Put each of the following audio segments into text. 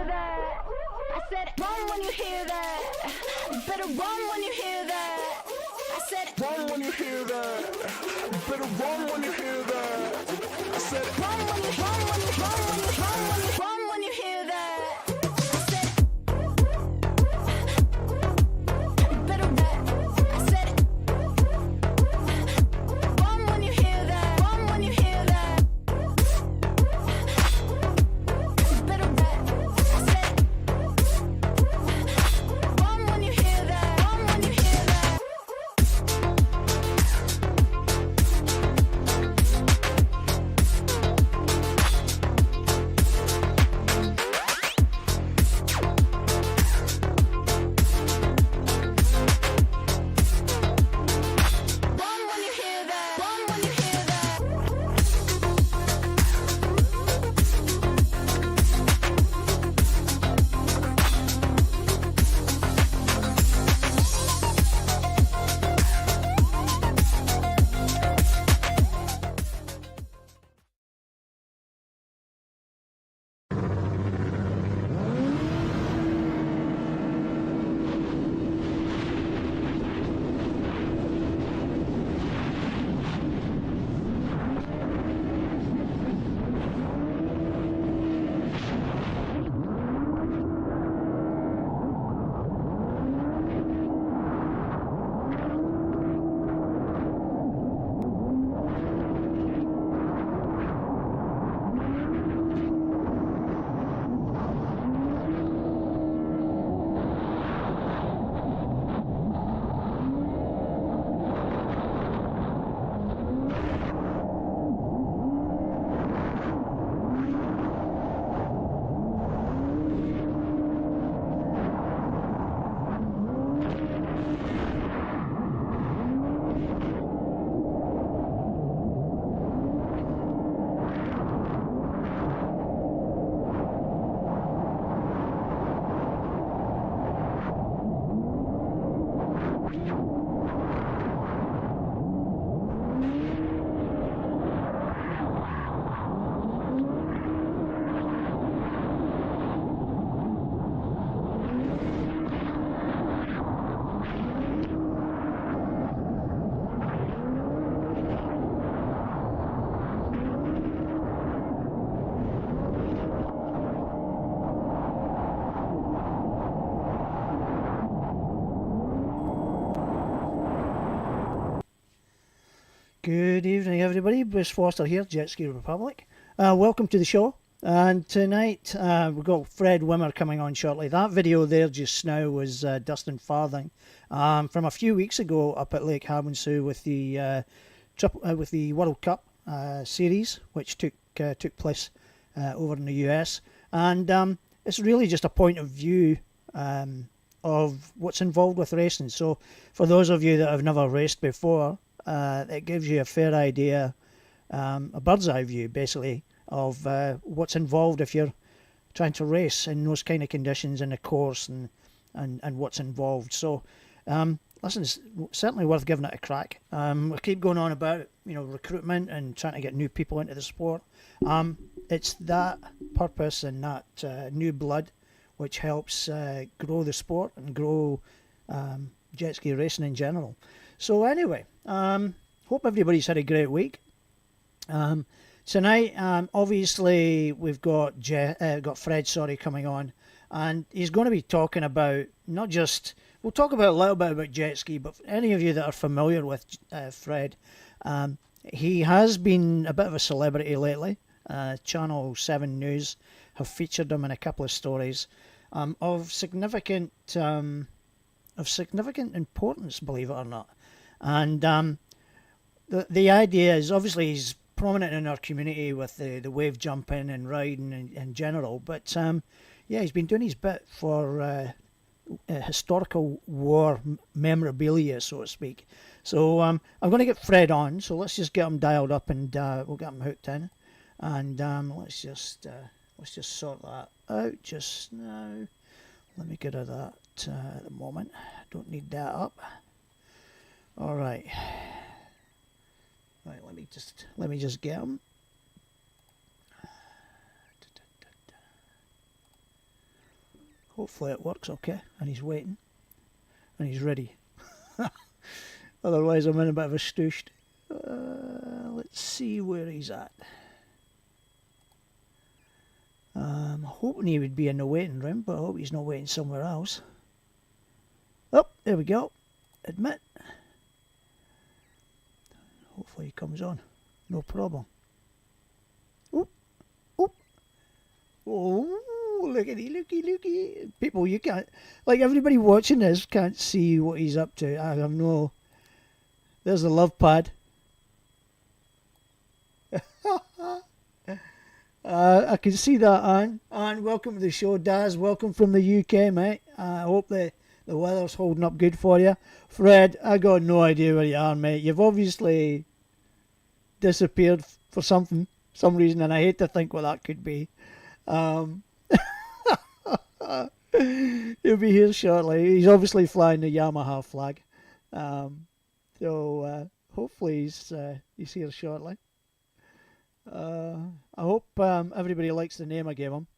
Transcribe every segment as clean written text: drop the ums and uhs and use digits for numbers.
that. I said run when you hear that. You better run when you hear that. I said Run when you hear that. You better run when you hear that. I said run when you run when you run when you run when you run when you hear that. I said you better run. I said run when you hear that. Run when you hear that. You better run. I said run when you hear that. Run when you hear that. Run when you hear that. Run when you hear that. Good evening, everybody. Bruce Foster here, Jetski Republic. Welcome to the show. And tonight we've got Fred Wimmer coming on shortly. That video there just now was Dustin Farthing from a few weeks ago up at Lake Havasu with the World Cup series, which took place over in the US. And it's really just a point of view of what's involved with racing. So for those of you that have never raced before, it gives you a fair idea, a bird's eye view basically, of what's involved if you're trying to race in those kind of conditions in the course and what's involved. So listen, it's certainly worth giving it a crack. We keep going on about recruitment and trying to get new people into the sport. It's that purpose and that new blood which helps grow the sport and grow jet ski racing in general. So anyway, hope everybody's had a great week. Tonight, obviously, we've got Fred, coming on, and he's going to be talking about not just. We'll talk about a little bit about jet ski, but for any of you that are familiar with Fred, he has been a bit of a celebrity lately. Channel 7 News have featured him in a couple of stories of significant importance, believe it or not. And the idea is, obviously he's prominent in our community with the wave jumping and riding in general, but yeah, he's been doing his bit for historical war memorabilia, so to speak. So I'm going to get Fred on, so let's just get him dialed up and we'll get him hooked in, and let's just sort that out just now. Let me get rid of that at the moment. Don't need that up. All right. Right, let me just get them. Hopefully it works okay. And he's waiting. And he's ready. Otherwise I'm in a bit of a stoosh. Let's see where he's at. I'm hoping he would be in the waiting room, but I hope he's not waiting somewhere else. Oh, there we go. Admit. Hopefully he comes on. No problem. Oop. Oop. Oh, looky. People, you can't... Like, everybody watching this can't see what he's up to. I have no... There's the love pad. I can see that, Anne. Anne, welcome to the show. Daz, welcome from the UK, mate. I hope the weather's holding up good for you. Fred, I got no idea where you are, mate. You've obviously disappeared for some reason, and I hate to think what that could be. He'll be here shortly. He's obviously flying the Yamaha flag. So hopefully he's here shortly. I hope everybody likes the name I gave him.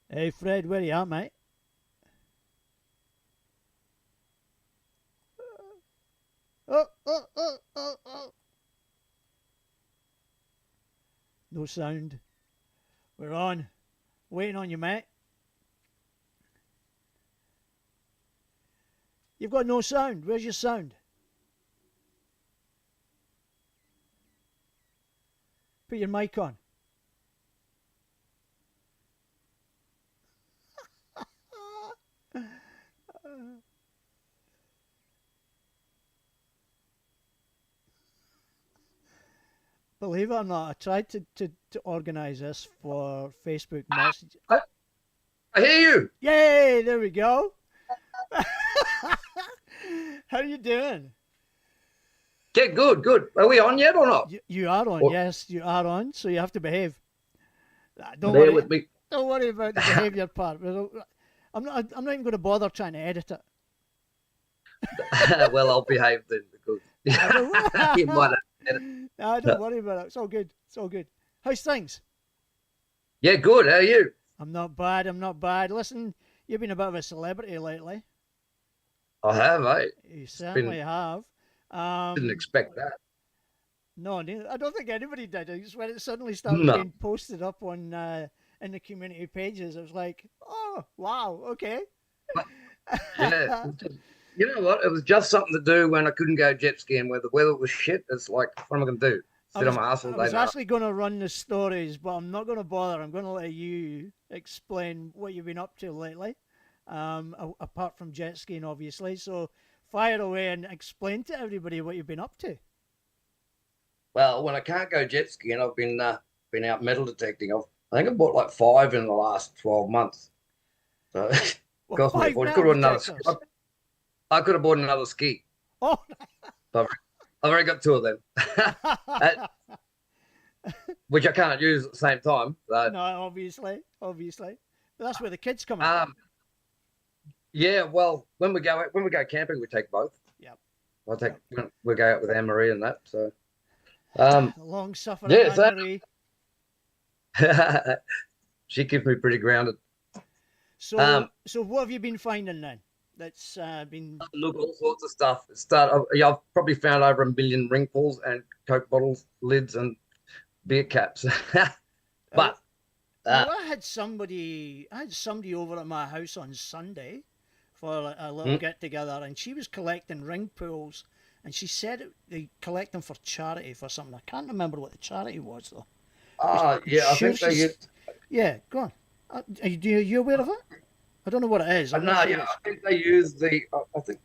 Hey Fred, where you at, mate? Oh. No sound. We're on. Waiting on you, mate. You've got no sound. Where's your sound? Put your mic on. Believe it or not, I tried to organise this for Facebook Messenger. Oh. I hear you. Yay, there we go. How are you doing? Yeah, good. Are we on yet or not? You are on, yes, you are on, so you have to behave. Don't Bear worry, with me. don't worry about the behaviour part. I'm not even going to bother trying to edit it. Well, I'll behave then because you might have said it. No, don't worry about it. It's all good. It's all good. How's things? Yeah, good. How are you? I'm not bad. Listen, you've been a bit of a celebrity lately. I have, eh? You certainly have. Didn't expect that. No, I don't think anybody did. It's when it suddenly started being posted up on in the community pages. It was like, oh, wow, okay. Yeah. You know what? It was just something to do when I couldn't go jet skiing, where the weather was shit. It's like, what am I going to do? Sit on my ass all day? I was actually going to run the stories, but I'm not going to bother. I'm going to let you explain what you've been up to lately, apart from jet skiing, obviously. So fire away and explain to everybody what you've been up to. Well, when I can't go jet skiing, I've been out metal detecting. I think I bought like 5 in the last 12 months. So, Well, cost me a fortune. I could have bought another ski. Oh, I've already got 2 of them, which I can't use at the same time. So. No, obviously. But that's where the kids come in. Yeah, well, when we go camping, we take both. Yep. We go out with Anne Marie and that. So, long suffering Anne Marie. She keeps me pretty grounded. So what have you been finding then? That's been look, all sorts of stuff. I've probably found over 1 million ring pulls and Coke bottles, lids, and beer caps. But I had somebody over at my house on Sunday for a little get together, and she was collecting ring pulls, and she said they collect them for charity for something. I can't remember what the charity was though. Yeah, I think they used. Yeah, go on. Are you aware of it? I don't know what it is. I think they use I think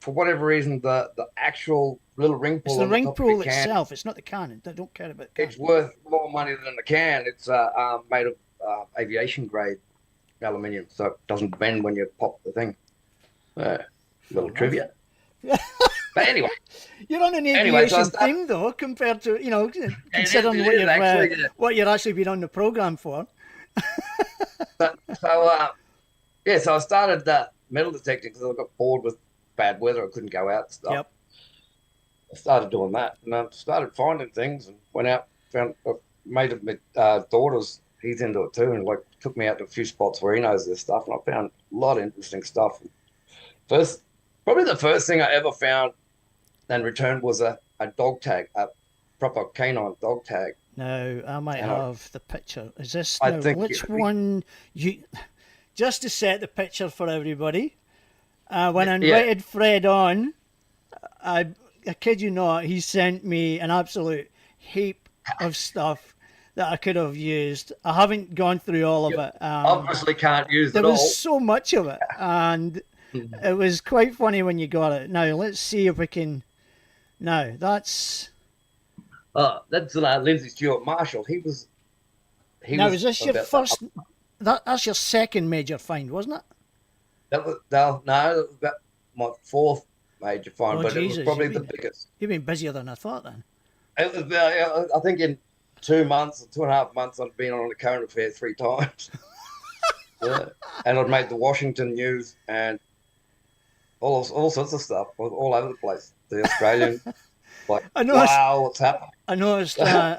for whatever reason, the actual little ring pull. It's the ring pull itself. It's not the can. They don't care about the can. It's worth more money than the can. It's made of aviation grade aluminium, so it doesn't bend when you pop the thing. Little trivia. But anyway, you're on an aviation thing though, compared to considering what you're actually been on the program for. So I started metal detecting because I got bored with bad weather. I couldn't go out and stuff. Yep. I started doing that, and I started finding things and went out, found a mate of my daughter's he's into it too, and like took me out to a few spots where he knows this stuff, and I found a lot of interesting stuff. Probably the first thing I ever found and returned was a dog tag, a proper canine dog tag. Now, I might And have the picture. Is this I now, think which one you just to set the picture for everybody? When I Yeah. invited Fred on, I kid you not, he sent me an absolute heap of stuff that I could have used. I haven't gone through all of it. Obviously can't use There it all. was so much of it, and it was quite funny when you got it. Now, let's see if we can. Now, that's. That's Lindsay Stewart Marshall. He was. Now, is this your about- first? That's your second major find, wasn't it? That was no, that was about my fourth major find, Oh, but it Jesus, was probably you've the been- biggest. You've been busier than I thought then. It was. I think in 2 months, 2.5 months, I'd been on the current affair 3 times. Yeah. And I'd made the Washington news and all sorts of stuff, all over the place. The Australian, like, I noticed- wow, what's happening? I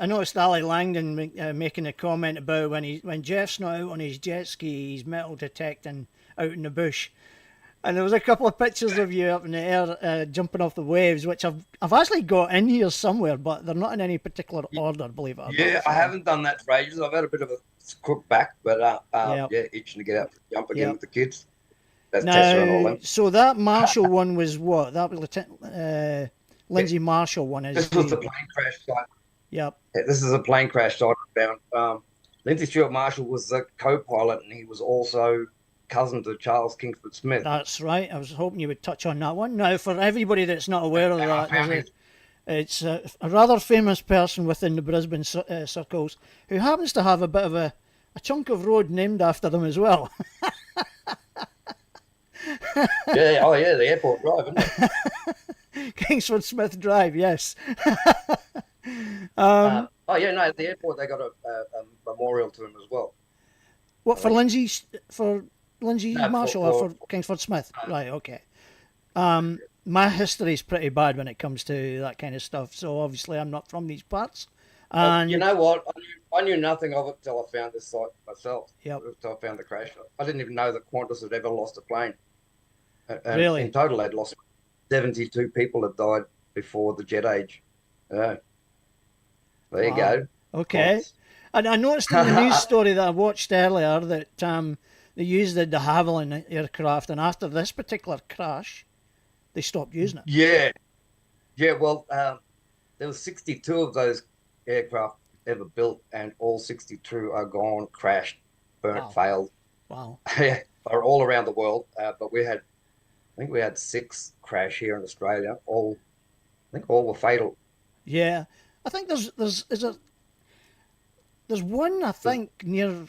noticed Ali Langdon making a comment about when Jeff's not out on his jet ski, he's metal detecting out in the bush. And there was a couple of pictures of you up in the air jumping off the waves, which I've actually got in here somewhere, but they're not in any particular order, believe it or not. Yeah, I haven't done that for ages. I've had a bit of a crook back, but Yep. yeah, itching to get out and jump again Yep. with the kids. That's Tessa and all Now, them. so that Marshall one was what? That was Lieutenant Lindsay Marshall one. Is This was the plane crash site. Yep. Yeah, this is a plane crash site I found. Lindsay Stewart Marshall was the co-pilot, and he was also cousin to Charles Kingsford Smith. That's right. I was hoping you would touch on that one. Now, for everybody that's not aware of that, it's a rather famous person within the Brisbane circles who happens to have a bit of a chunk of road named after them as well. Yeah, oh yeah, the airport drive, isn't it? Kingsford Smith Drive, yes. Oh yeah, no, at the airport they got a memorial to him as well. What, for Lindsay No, Marshall or for Kingsford Smith? Right, okay. My history's pretty bad when it comes to that kind of stuff, so obviously I'm not from these parts. And You know what? I knew nothing of it till I found this site myself. Yep. Till I found the crash site. I didn't even know that Qantas had ever lost a plane. And Really? In total, they'd lost 72 people had died before the jet age. Yeah. There you Wow. go. Okay. Qantas. And I noticed in the news story that I watched earlier that they used the de Havilland aircraft, and after this particular crash, they stopped using it. Yeah. Yeah, well, there was 62 of those aircraft ever built, and all 62 are gone, crashed, burnt, Wow. failed. Wow. Are all around the world, but I think we had 6 crash here in Australia. I think all were fatal. Yeah. I think there's one, I think, near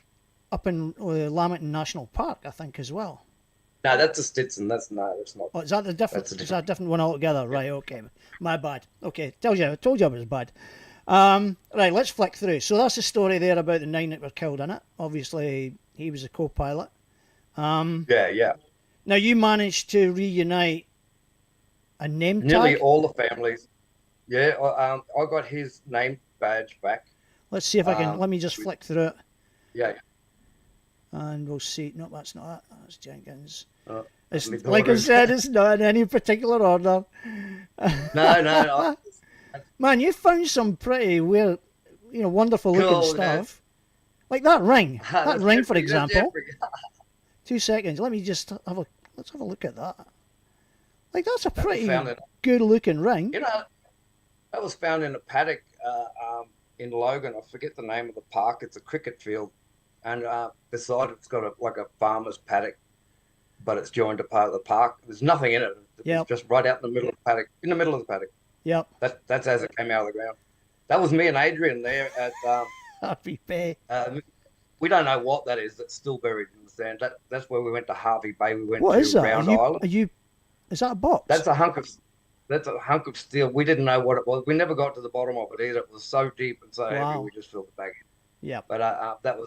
up in Lamington National Park, I think, as well. No, that's a Stetson. That's not. Oh, is that the different? That's a Is that a different one altogether? Right. Okay. My bad. Okay. I told you it was bad. Right. Let's flick through. So that's the story there about the 9 that were killed in it. Obviously, he was a co-pilot. Yeah. Now you managed to reunite a name tag. Nearly all the families. Yeah, I got his name badge back. Let's see if I can. Let me just flick through it, Yeah. and we'll see. No, that's not it. That's Jenkins. It's my like I daughter. said. It's not in any particular order. No. Man, you found some pretty weird, wonderful looking Cool, stuff. Like that ring. That That's ring, for Jeffrey, that's example. Jeffrey. 2 seconds. Let me just let's have a look at that. Like that's a pretty found it. good looking ring. You know, that was found in a paddock in Logan. I forget the name of the park. It's a cricket field, and beside it's got like a farmer's paddock, but it's joined to part of the park. There's nothing in it. It's Yep. just right out in the middle of the paddock. In the middle of the paddock. Yep. That's as it came out of the ground. That was me and Adrian there at. Happy Bay. We don't know what that is. That's still buried in the sand. That's where we went to Harvey Bay. We went What to is that? Round Island. Is that a box? That's a hunk of steel. We didn't know what it was. We never got to the bottom of it either. It was so deep and so Wow. heavy. We just filled it back in. Yeah. But that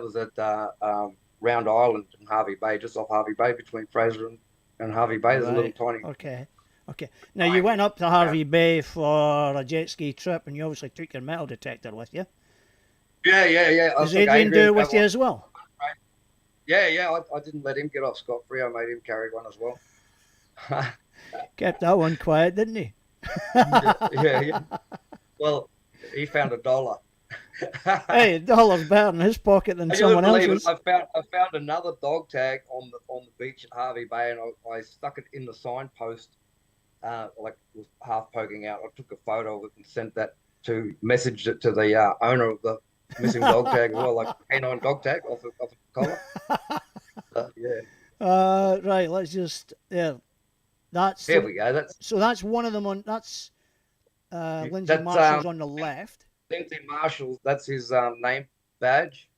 was at Round Island in Harvey Bay, just off Harvey Bay between Fraser and Harvey Bay. There's a little tiny. Okay. Now you went up to Harvey Bay for a jet ski trip, and you obviously took your metal detector with you. Yeah. Does Adrian do it with you as well? Yeah. I didn't let him get off scot-free. I made him carry one as well. Kept that one quiet, didn't he? Yeah. Well, he found $1. Hey, $1 better in his pocket than someone else's. I found another dog tag on the beach at Harvey Bay, and I stuck it in the signpost, like it was half poking out. I took a photo of it and messaged it to the owner of the missing dog tag as well, like canine dog tag off the collar. Yeah. Right. Let's just there we go. That's one of them on. That's Lindsay Marshall's on the left. Lindsay Marshall, that's his name badge.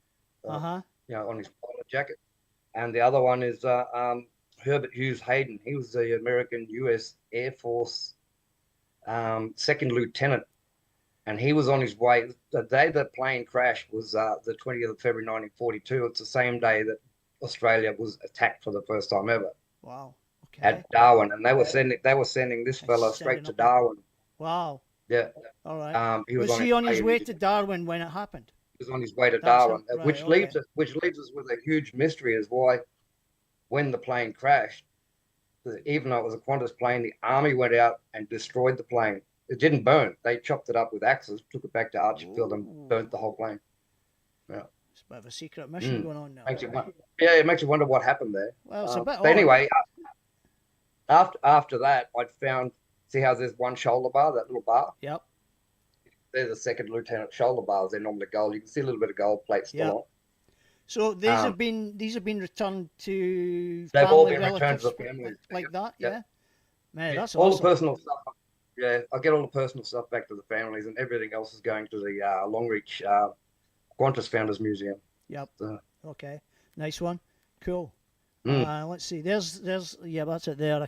On his pilot jacket. And the other one is Herbert Hughes Hayden. He was the American U.S. Air Force second lieutenant, and he was on his way. The day the plane crashed was the 20th of February 1942. It's the same day that Australia was attacked for the first time ever. Wow. Okay. At Darwin, and they were sending this fella straight to Darwin. Wow. Yeah. All right. Was he on his way to Darwin when it happened? He was on his way to Darwin, right, which leaves us with a huge mystery as why, when the plane crashed, even though it was a Qantas plane, the army went out and destroyed the plane. It didn't burn. They chopped it up with axes, took it back to Archerfield, and burnt the whole plane. Yeah. It's a bit of a secret mission going on now. It makes you wonder what happened there. Well, it's a bit but anyway, after that, I'd found. See how there's one shoulder bar, that little bar? Yep. They're the second lieutenant shoulder bars. They're normally gold. You can see a little bit of gold plate still on. So these have been returned to. They've all been returned to the families like that. Yeah. Man, that's all awesome. the personal stuff. Yeah, I get all the personal stuff back to the families, and everything else is going to the Longreach Qantas Founders Museum. Yep. So. Okay. Nice one. Cool. Let's see. There's that's it there.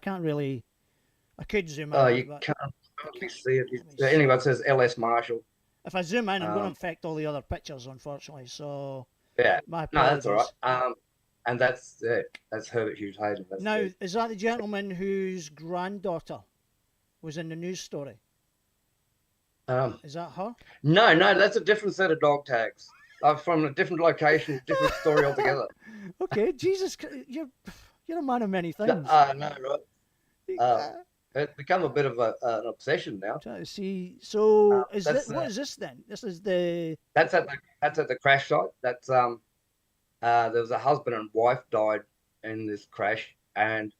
I could zoom out. You can't really see it. Anyway, it says LS Marshall. If I zoom in, I'm going to affect all the other pictures, unfortunately. So yeah, my that's all right. And that's Herbert Hughes Hayden. Is that the gentleman whose granddaughter was in the news story? Is that her? No, that's a different set of dog tags. From a different location, different story altogether. Okay, Jesus, you're a man of many things. No, right. It's become a bit of an obsession now. Trying to see. So what is this then? This is That's at the crash site. That's there was a husband and wife died in this crash, and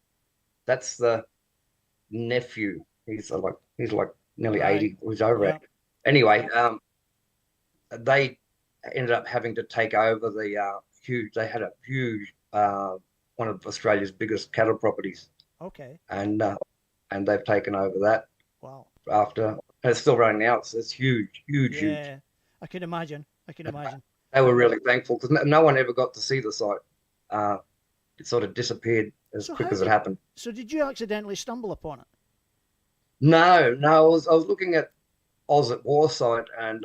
that's the nephew. He's like nearly 80. He's over it. Anyway, they ended up having to take over the huge. They had a huge one of Australia's biggest cattle properties. Okay. And they've taken over that. Wow. And it's still running now. It's huge. Yeah, I can imagine. They were really thankful because no one ever got to see the site. It sort of disappeared as quick as it happened. So did you accidentally stumble upon it? No. I was looking at Oz at War site and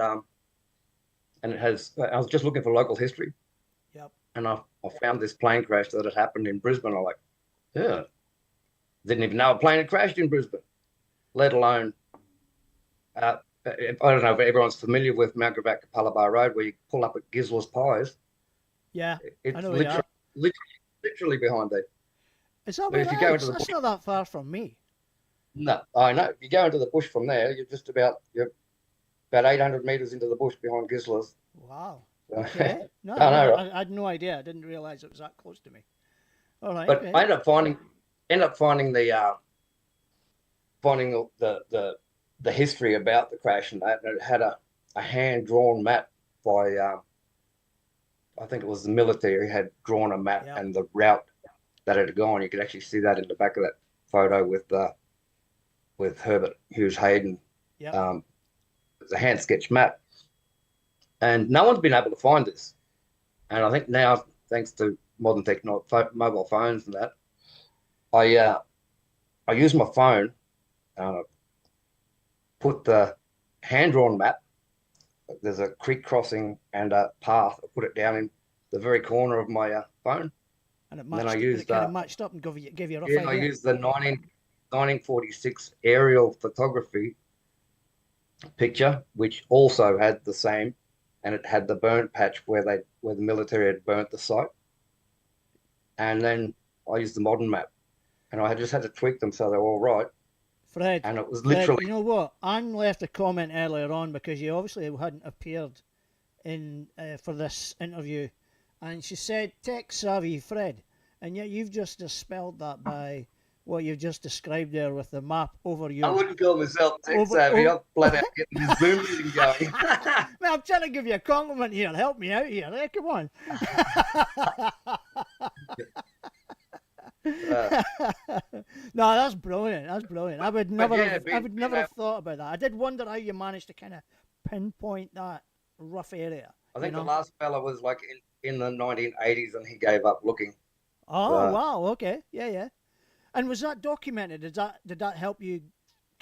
it has. I was just looking for local history. Yep. And I found this plane crash that had happened in Brisbane. I'm like, yeah. Didn't even know a plane had crashed in Brisbane, let alone, I don't know if everyone's familiar with Mount Gravatt-Capella Bar Road where you pull up at Gisla's Pies. Yeah, it's I know literally behind there. Is that where that's not that far from me. No, I know. If you go into the bush from there, you're about 800 metres into the bush behind Gisla's. Wow. Okay. No, I had no idea. I didn't realise it was that close to me. All right. But okay. I ended up finding the history about the crash and that, and it had a hand drawn map by I think it was the military had drawn a map and the route that it had gone. You could actually see that in the back of that photo with Herbert Hughes Hayden. Yeah. It's a hand sketch map, and no one's been able to find this. And I think now, thanks to modern technology, mobile phones and that, I use my phone, put the hand-drawn map. There's a creek crossing and a path. I put it down in the very corner of my phone. And it kind of matched up and gave you a rough idea. I used the 1946 aerial photography picture, which also had the same and it had the burnt patch where the military had burnt the site. And then I used the modern map, and I just had to tweak them so they were all right. Fred, And it was Fred, literally. you know what? Anne left a comment earlier on because you obviously hadn't appeared in for this interview, and she said tech savvy Fred, and yet you've just dispelled that by what you've just described there with the map over your. I wouldn't call myself tech savvy. I'm flat out getting this Zoom meeting going. Man, I'm trying to give you a compliment here. Help me out here. Hey, come on. No, that's brilliant. That's brilliant. I would never, I would never have thought about that. I did wonder how you managed to kind of pinpoint that rough area. I think the last fella was like in the 1980s, and he gave up looking. Oh wow, okay, yeah. And was that documented? Did that help you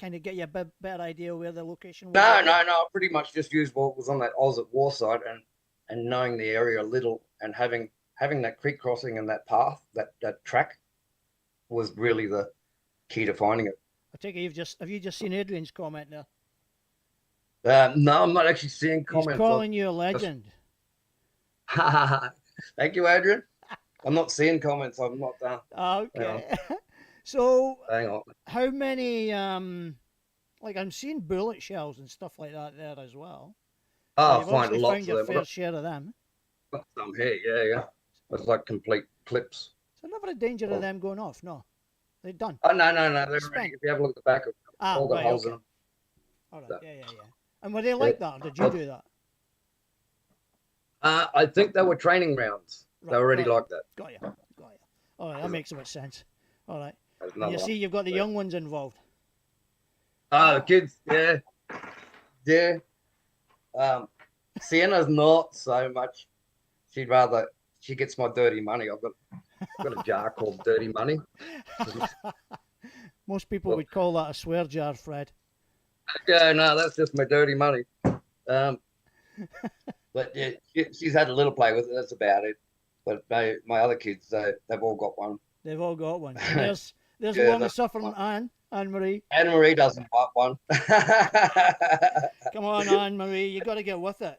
kind of get you a better idea where the location was? No. I pretty much just used what was on that Oz at War site, and knowing the area a little, and having that creek crossing and that path, that track, was really the key to finding it. I take it have you just seen Adrian's comment there? No, I'm not actually seeing comments. He's calling you a legend. Thank you, Adrian. I'm not seeing comments. I'm not done. Okay. So, hang on. How many, like I'm seeing bullet shells and stuff like that there as well. Oh, You've I find lots found your of them. fair share of them. Got some here, yeah. It's like complete clips. So never a danger of them going off, no. They're done. Oh, no. They're ready. If you have a look at the back of all the holes in them. All right, yeah. And were they like that, or did you do that? I think they were training rounds. They were already like that. Got you. All right, that makes so much sense. All right. And you see, you've got the young ones involved. Oh, the kids, yeah. Sienna's not so much. She gets my dirty money. I've got a jar called dirty money. Most people would call that a swear jar, Fred. Yeah, no, that's just my dirty money. But yeah, she's had a little play with it. That's about it. But my other kids, they've all got one. They've all got one. There's long-suffering Anne-Marie. Anne-Marie doesn't want one. Come on, Anne-Marie, you got to get with it.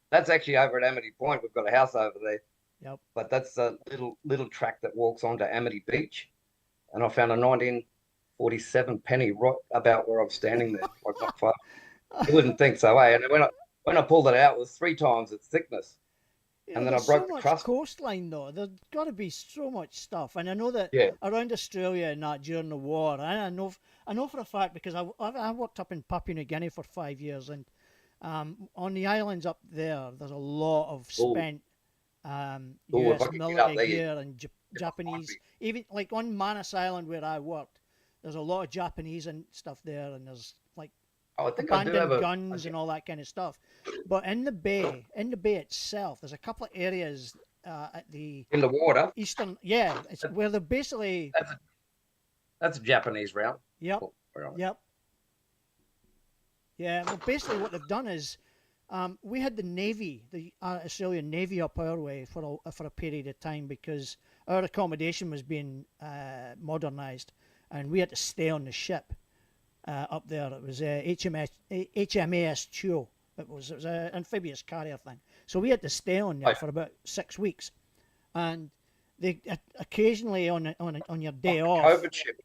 That's actually over at Amity Point. We've got a house over there. Yep. But that's a little track that walks onto Amity Beach, and I found a 1947 penny right about where I'm standing there, like not far. You wouldn't think so, eh? And when I pulled it out, it was 3 times its thickness. And then I broke the crust. Coastline though. There's got to be so much stuff, and I know that around Australia and that during the war, and I know for a fact because I worked up in Papua New Guinea for 5 years, and on the islands up there's a lot of spent U.S. military gear and Japanese. Even like on Manus Island where I worked, there's a lot of Japanese and stuff there, and there's like abandoned guns and all that kind of stuff. But in the bay itself, there's a couple of areas in the water eastern. Yeah, it's where they're basically. That's a Japanese route. Yep. Yeah. Well, basically, what they've done is, we had the Navy, the Australian Navy, up our way for a period of time because our accommodation was being modernised, and we had to stay on the ship. Up there, it was HMAS Chuo. It was an amphibious carrier thing. So we had to stay on there for about 6 weeks, and they occasionally on your day off. COVID ship.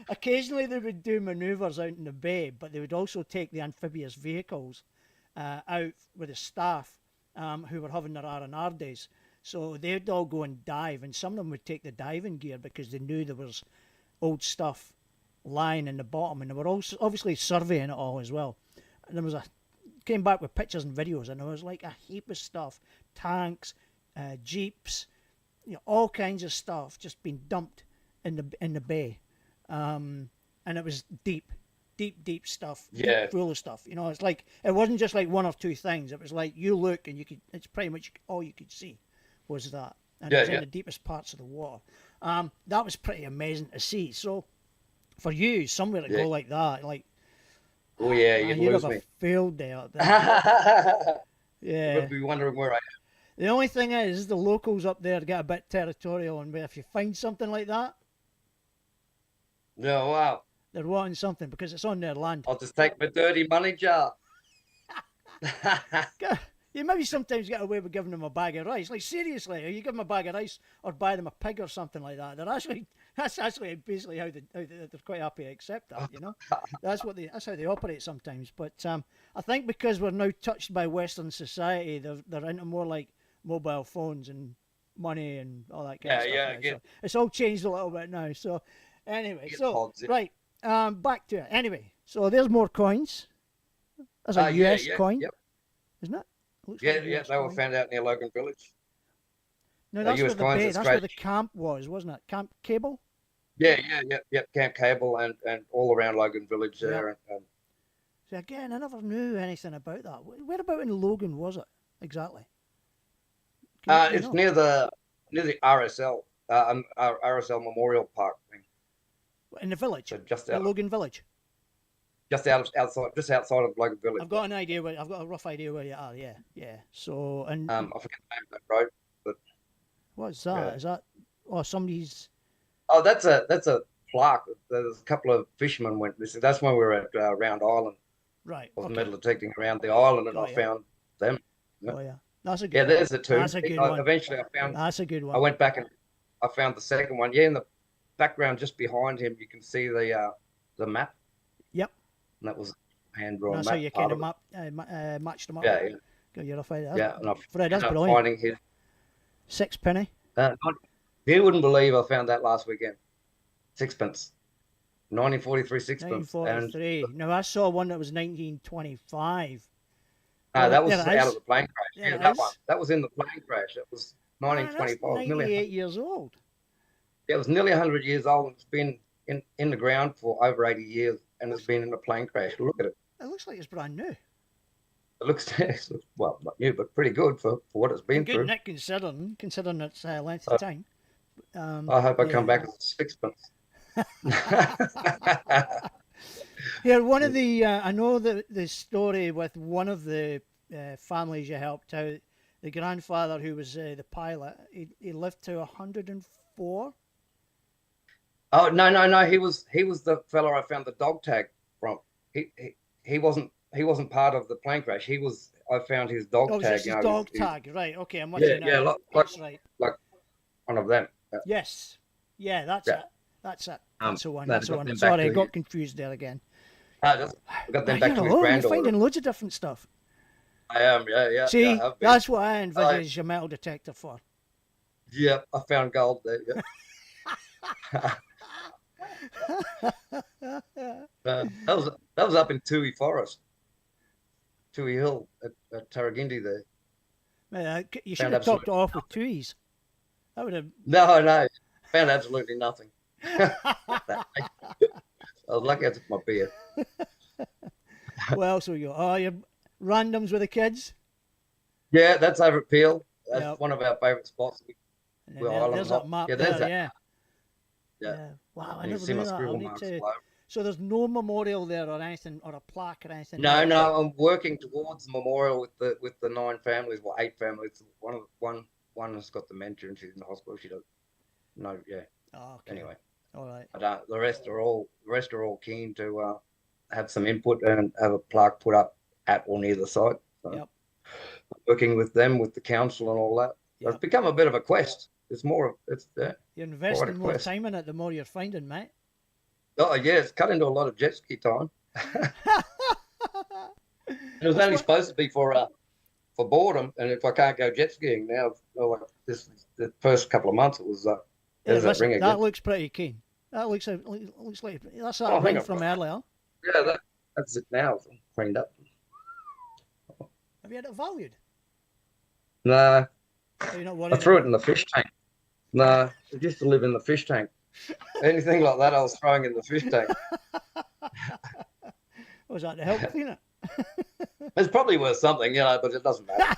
Occasionally they would do manoeuvres out in the bay, but they would also take the amphibious vehicles out with the staff who were having their R&R days. So they'd all go and dive, and some of them would take the diving gear because they knew there was old stuff lying in the bottom, and they were also obviously surveying it all as well. And there came back with pictures and videos, and there was like a heap of stuff, tanks, jeeps, all kinds of stuff just being dumped in the bay, and it was deep stuff, full of stuff. It's like it wasn't just like one or two things. It was like you look and it's pretty much all you could see was that, and it was in the deepest parts of the water. That was pretty amazing to see. So for you, somewhere to go like that, like you'd have a field day out there. You'd be wondering where I am. The only thing is the locals up there get a bit territorial, and if you find something like that, no, wow. They're wanting something because it's on their land. I'll just take my dirty money jar. You maybe sometimes get away with giving them a bag of rice. Like, seriously, you give them a bag of rice or buy them a pig or something like that. That's actually basically how they're quite happy to accept that, you know. That's how they operate sometimes. But I think because we're now touched by Western society, they're into more like mobile phones and money and all that kind of stuff. Yeah, Right? So it's all changed a little bit now. So anyway, right, back to it. Anyway, so there's more coins. That's a US coin, isn't it? Yeah, they were found out near Logan Village. No, that's where that's where the camp was, wasn't it? Camp Cable? Yeah. Camp Cable and all around Logan Village there. And so again, I never knew anything about that. Where about in Logan was it exactly? It's near the RSL, RSL Memorial Park thing. In the village? So just in Logan Village? Just outside of Logan Village. I've got a rough idea where you are. Yeah. So and I forget the name of that road, but what's that? Yeah. Is that somebody's? Oh, that's a plaque. There's a couple of fishermen went missing. That's when we were at Round Island. Right. I was metal detecting around the island, and I found them. Oh yeah, that's a good. Yeah, there's the two. That's a good one. Eventually, I found. That's a good one. I went back and I found the second one. Yeah, in the background, just behind him, you can see the map. Yep. And that was hand-drawn. That's map, how you kind of matched them up. Yeah. Got your rough idea. Yeah, and Fred, that's brilliant. Finding his sixpenny. You wouldn't believe I found that last weekend. Sixpence. 1943 sixpence. 1943. No, I saw one that was 1925. That was out of the plane crash. Yeah, that one. That was in the plane crash. That was 1925. That's 98 years old. Yeah, it was nearly 100 years old. It's been in the ground for over 80 years, and it's been in a plane crash. Look at it. It looks like it's brand new. It looks, well, not new, but pretty good for what it's been through. Good nick considering its length of time. I hope I come back as a sixpence. Yeah, one of the I know the story with one of the families you helped out. The grandfather who was the pilot, he lived to 104. Oh no! He was the fellow I found the dog tag from. He wasn't part of the plane crash. I found his dog tag. Oh, his dog tag, right? Okay, I'm with you now. Yeah, like one of them. Yes, yeah, that's it. That's it. That's the one. That's the one. Sorry, I got confused there again. I got them back to his granddaughter. You're finding loads of different stuff. I am, yeah. See, that's what I envisage your metal detector for. Yeah, I found gold there. Yeah. that was up in Toohey Forest, Toohey Hill at Tarragindi there. Man, you should have topped it off with Tooheys. That would have. No, found absolutely nothing. I was lucky I took my beer. What else have you got? Oh, your randoms with the kids? Yeah, that's over at Peel. That's one of our favourite spots. There's that map there, yeah. Wow, I never knew that. I'll need to... So there's no memorial there or anything, or a plaque or anything? No, I'm working towards the memorial with the 9 families, 8 families. One has got dementia and she's in the hospital. She doesn't. No, yeah. Oh, okay. Anyway, all right. The rest are all keen to have some input and have a plaque put up at or near the site. So yep. Working with them, with the council and all that. Yep. It's become a bit of a quest. It's more. You're investing more time in it the more you're finding, mate. Oh yeah, it's cut into a lot of jet ski time. It was only supposed to be for boredom, and if I can't go jet skiing now, the first couple of months it was. That looks pretty keen. That looks like that's that ring from earlier. Yeah, that's it now. It's cleaned up. Have you had it valued? Nah. I threw it in the fish tank. Nah, it used to live in the fish tank. Anything like that, I was throwing in the fish tank. Was that to help clean it? It's probably worth something, but it doesn't matter.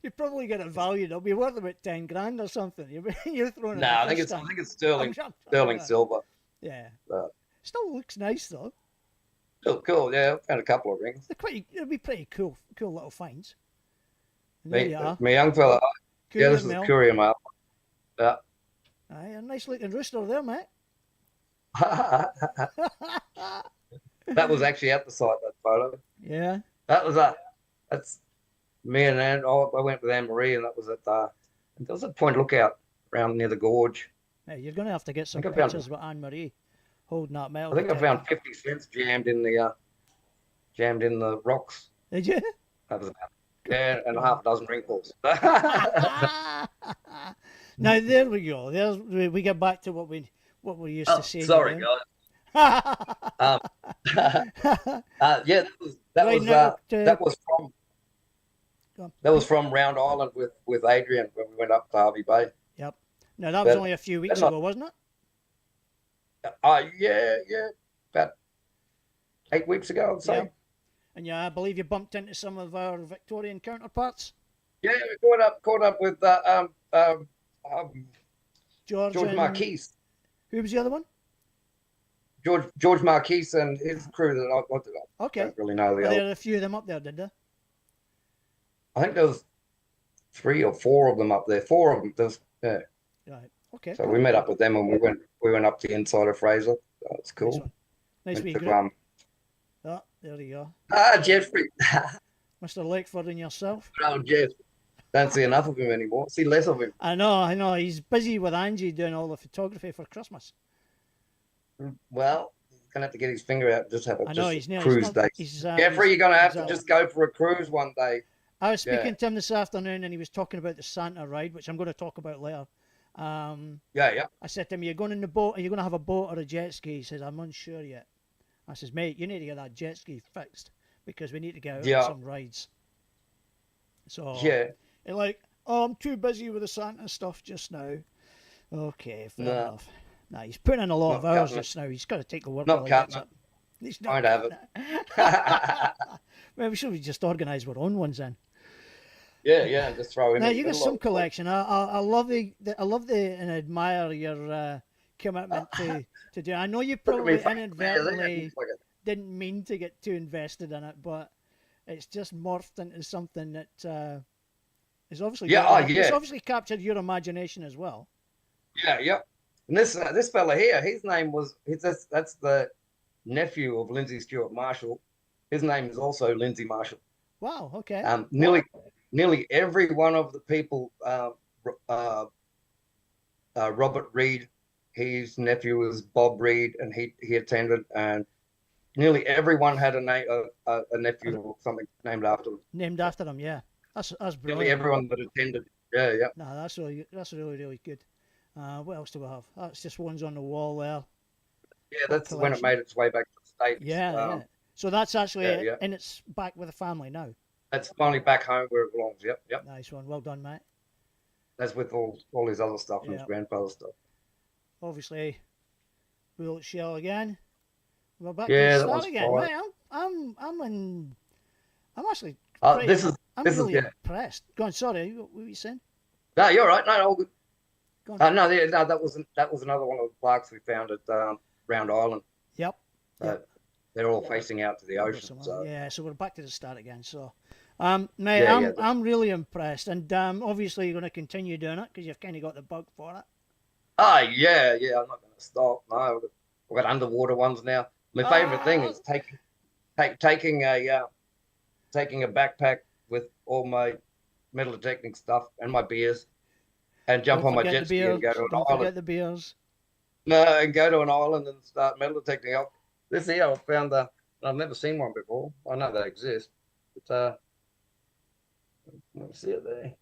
You probably get it valued. It'll be worth about 10 grand or something. You're throwing it. No, I think it's sterling silver. Yeah. Still looks nice though. Still cool. Yeah, I found a couple of rings. It'll be pretty cool little finds. My young fella. Courier this is a courier mail. Yeah. Aye, a nice looking rooster there, mate. That was actually at the site, that photo. Yeah. That's me and Anne. Oh, I went with Anne Marie, and that was at there was a Point Lookout around near the gorge. Hey, you're going to have to get some I found- pictures with Anne Marie holding that metal I think I detector. found 50 cents jammed in the rocks. Did you? That was about and half a dozen wrinkles. Now there we go. There's we get back to what we used to say. Sorry, guys. Yeah, Right now, that was from Round Island with Adrian when we went up to Harvey Bay. Yep. Now that was But- only a few weeks not- ago, wasn't it? Yeah, about 8 weeks ago, I'd say. Yeah. And yeah, I believe you bumped into some of our Victorian counterparts. Yeah, we caught up with George George and- Marquis. Who was the other one? George Marquis and his crew that I Okay. don't really know. Well, there were a few of them up there, did there? I think there was 3 or 4 of them up there. 4 of them. Yeah. Right. Okay. So we met up with them and we went up to the inside of Fraser. That's Nice cool. one. Nice Went wee to, group. Oh, there you go. Jeffrey. Mr. Lakeford and yourself. Oh, Jeff. Don't see enough of him anymore. See less of him. I know. He's busy with Angie doing all the photography for Christmas. Well, he's gonna have to get his finger out and just have a I know he's nearly cruise day. Jeffrey, you're gonna have to just go for a cruise one day. I was speaking Yeah. to him this afternoon, and he was talking about the Santa ride, which I'm going to talk about later. Yeah. I said to him, "You're going in the boat? Are you going to have a boat or a jet ski?" He says, "I'm unsure yet." I says, "Mate, you need to get that jet ski fixed because we need to get out Yeah. on some rides." So Yeah. they're like, "Oh, I'm too busy with the Santa stuff just now." Okay, fair No. enough. Nah, he's putting in a lot Not of hours cutting it. just now. He's got to take the work Not while he gets cutting it. He's Trying to have it. it. Maybe we should just organise our own ones then. Yeah, just throw him Now in. you got some collection. I love and admire your commitment to do. I know you probably inadvertently didn't mean to get too invested in it, but it's just morphed into something that is obviously it's obviously captured your imagination as well. Yeah. And this fella here, his name that's the nephew of Lindsay Stewart Marshall. His name is also Lindsay Marshall. Wow. Okay. Nearly every one of the people, Robert Reed, his nephew was Bob Reed, and he attended, and nearly everyone had a nephew or something named after them. Named after him. Yeah. That's Nearly brilliant. everyone that attended. Yeah. No, that's really good. What else do we have? That's just ones on the wall there. Yeah, that's when it made its way back to the States. Yeah. So that's actually yeah. and it's back with the family now. That's finally back home where it belongs. Yep. Nice one. Well done, mate. That's with all his other stuff and his Yeah. grandfather's stuff. Obviously, we'll shell again. We're back Yeah, to that the was start again. fine. Mate, I'm actually This is really yeah. impressed. Go on, sorry, what were you saying? No, you're right. No, all good. Go on. No, that was another one of the plaques we found at Round Island. Yep. They're all facing out to the ocean. So Yeah, so we're back to the start again. So, mate, I'm really impressed, and obviously you're going to continue doing it because you've kind of got the bug for it. yeah, I'm not going to stop. No, we've got underwater ones now. My favorite thing is taking a backpack with all my metal detecting stuff and my beers, and jump on my jet ski and go to an Don't island. forget the beers. No, and go to an island and start metal detecting. This here, I found I've never seen one before. I know they exist. It's let me see it there.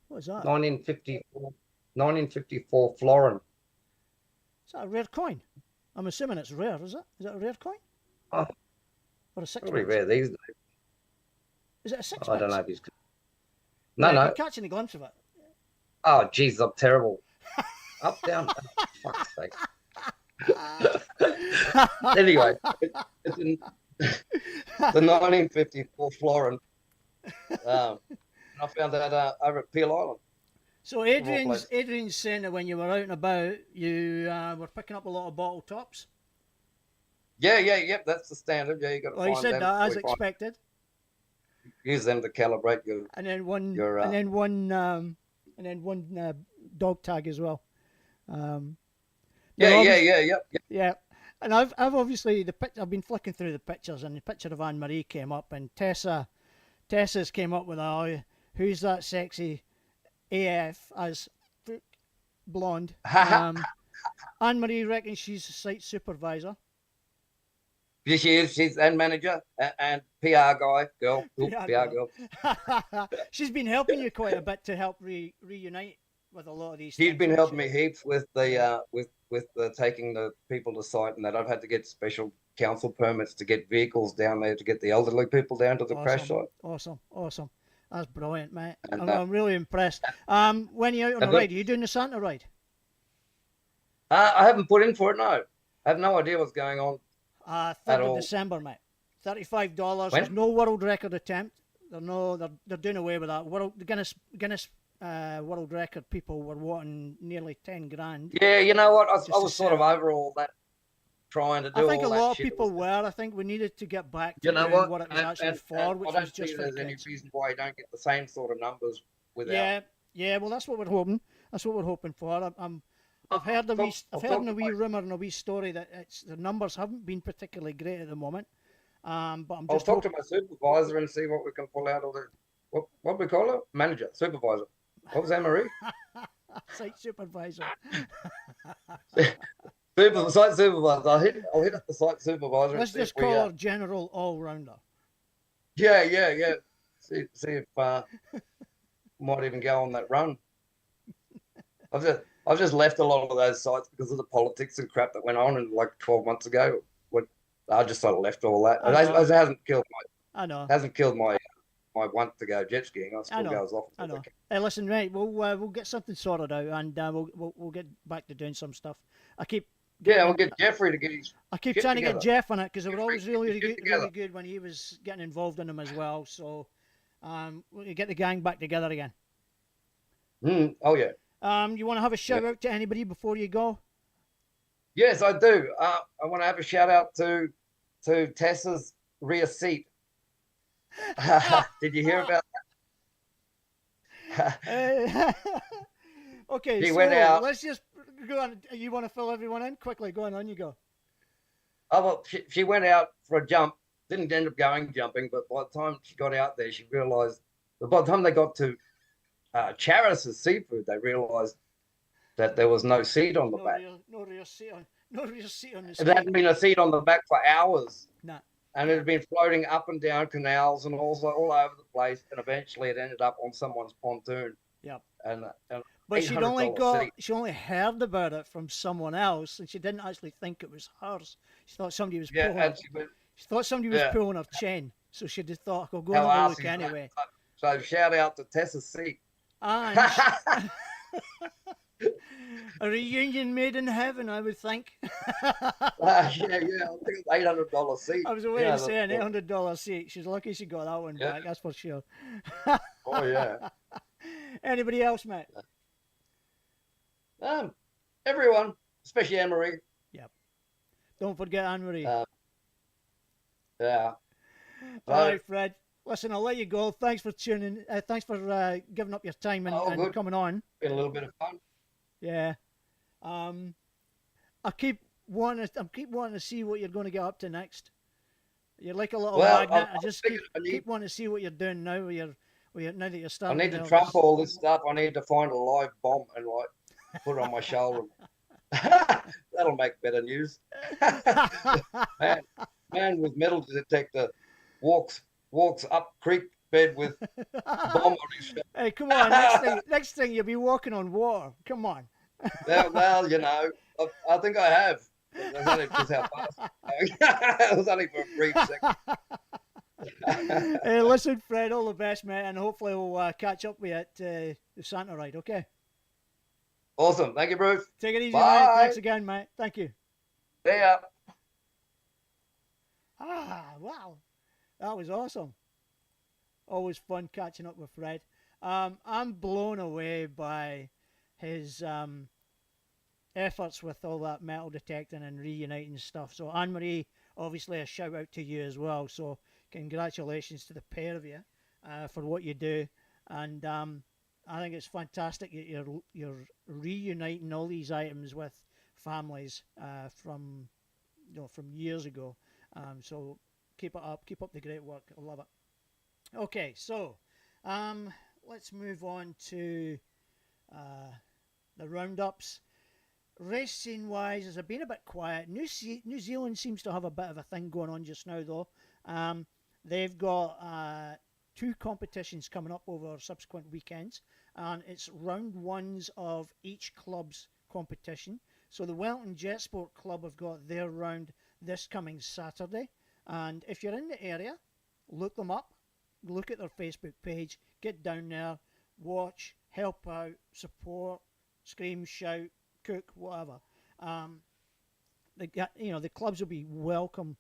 What is that? 1954 florin. Is that a rare coin? I'm assuming it's rare, is it? Is that a rare coin? Oh, Or a sixpence? probably rare these days. Is it a sixpence? I don't know if he's. No. No. You're catching a glimpse of it. Oh, jeez, I'm terrible. Up, down. Oh, fuck's sake. Anyway, it's in the 1954 florin. I found that over at Peel Island. So Adrian's saying that when you were out and about, you were picking up a lot of bottle tops. Yep, that's the standard. Yeah, you got to Well, he find said them. that as expected. Use them to calibrate your. And then one your, dog tag as well. Yeah. Yeah, and I've obviously I've been flicking through the pictures, and the picture of Anne Marie came up, and Tessa's came up with who's that sexy AF as blonde. Anne Marie reckons she's a site supervisor. Yeah, she is. She's and manager and PR guy, girl, PR girl. She's been helping you quite a bit to help reunite with a lot of these. She's been helping me heaps with the with the taking the people to site, and that I've had to get special council permits to get vehicles down there to get the elderly people down to the crash site. Awesome. That's brilliant, mate. And, I'm really impressed. When are you out on a ride? Are you doing the Santa ride? I haven't put in for it. No, I have no idea what's going on. 3rd of December, mate. $35. There's no world record attempt. They're doing away with that. The Guinness world record people were wanting nearly 10 grand. Yeah, you know what? I was sort of over all that, trying to do all that. I think a lot of people were. I think we needed to get back to what it was actually for, which was just for the kids. There's any reason why you don't get the same sort of numbers without. Yeah. Well, that's what we're hoping. That's what we're hoping for. I've heard a wee rumor and a wee story that the numbers haven't been particularly great at the moment. But I'm just. I'll talk to my supervisor and see what we can pull out of the what we call it, manager, supervisor. What was that, Marie? Site supervisor. Site supervisor. I'll hit up the site supervisor. Let's just call her general all rounder. Yeah. See if might even go on that run. I've just left a lot of those sites because of the politics and crap that went on, and like 12 months ago, I just sort of left all that. It hasn't killed my want to go jet skiing. I still go as often as I can. Hey, listen, right, we'll get something sorted out, and we'll get back to doing some stuff. We'll get Jeffrey to get his. I keep trying to get Jeff on it because they were always really good when he was getting involved in them as well. So, we'll get the gang back together again. Oh yeah. You want to have a shout out to anybody before you go? Yes, I do. I want to have a shout out to Tessa's rear seat. Did you hear about that? Okay, she went out. Let's just go on. You want to fill everyone in? Quickly, go on, you go. Oh, well, she went out for a jump. Didn't end up going jumping, but by the time she got out there, she realised. By the time they got to Charis's seafood, they realised that there was no seat on the back. No real seat on the It hadn't been a seat on the back for hours. No. And it had been floating up and down canals and also all over the place, and eventually it ended up on someone's pontoon. Yep. But she only heard about it from someone else, and she didn't actually think it was hers. She thought somebody was pulling her chain, so she just thought, "I'll go and have a look anyway." So shout out to Tessa's seat. A reunion made in heaven, I would think. I think it's $800 seat. I was away saying $800 seat. She's lucky she got that one back, that's for sure. Oh yeah. Anybody else, mate? Everyone, especially Anne-Marie. Yep. Don't forget Anne-Marie. Yeah. All right, Fred. Listen, I'll let you go. Thanks for tuning. Thanks for giving up your time and coming on. Been a little bit of fun. Yeah. I keep wanting to see what you're going to get up to next. You're like a little magnet. I just keep wanting to see what you're doing now. Now that you're starting. I need to trump all this stuff. I need to find a live bomb and put it on my shoulder. That'll make better news. Man with metal detector walks up creek bed with bomb on his shoulder. Hey, come on! Next thing you'll be walking on water. Come on. Well, I think I have. That's only just how fast. It was only for a brief second. Hey, listen, Fred, all the best, mate, and hopefully we'll catch up with you at the Santa ride, okay? Awesome. Thank you, Bruce. Take it easy, Bye. mate. Thanks again, mate. Thank you. See ya. Wow. That was awesome. Always fun catching up with Fred. I'm blown away by his efforts with all that metal detecting and reuniting stuff. So Anne-Marie, obviously a shout out to you as well. So congratulations to the pair of you for what you do. And I think it's fantastic that you're reuniting all these items with families from years ago. So keep it up, keep up the great work. I love it. Okay, so let's move on to the roundups. Racing wise, has been a bit quiet. New Zealand seems to have a bit of a thing going on just now, though. They've got 2 competitions coming up over subsequent weekends, and it's round 1s of each club's competition. So the Wellington Jet Sport Club have got their round this coming Saturday, and if you're in the area, look them up, look at their Facebook page, get down there, watch, help out, support, scream, shout, cook, whatever. The clubs will be welcome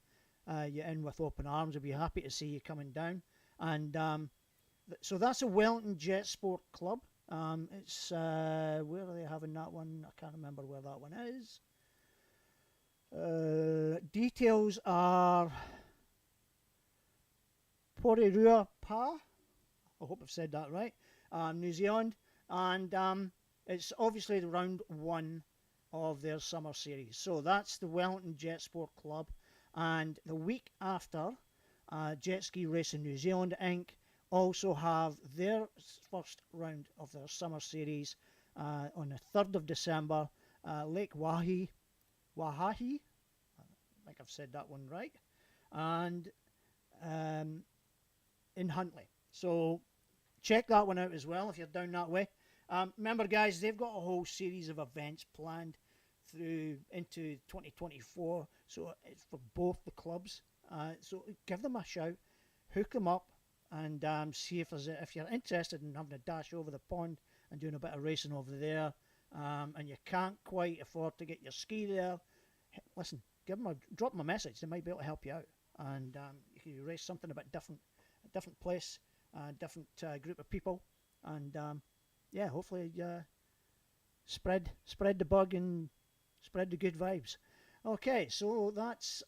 you in with open arms. They'll be happy to see you coming down. And so that's a Wellington Jet Sport Club. It's where are they having that one? I can't remember where that one is. Details are Porirua Pa. I hope I've said that right. New Zealand, and it's obviously the round 1 of their summer series. So that's the Wellington Jet Sport Club, and the week after, Jetski Racing New Zealand Inc. also have their first round of their summer series on the 3rd of December, Lake Waihahi. I think I've said that one right, and in Huntly. So check that one out as well if you're down that way. Remember, guys, they've got a whole series of events planned through into 2024, so it's for both the clubs. So give them a shout, hook them up, and see if you're interested in having a dash over the pond and doing a bit of racing over there, and you can't quite afford to get your ski there. Listen, drop them a message. They might be able to help you out, and you can race something a bit different, a different place, a different group of people, and yeah, hopefully spread the bug and spread the good vibes. Okay, so that's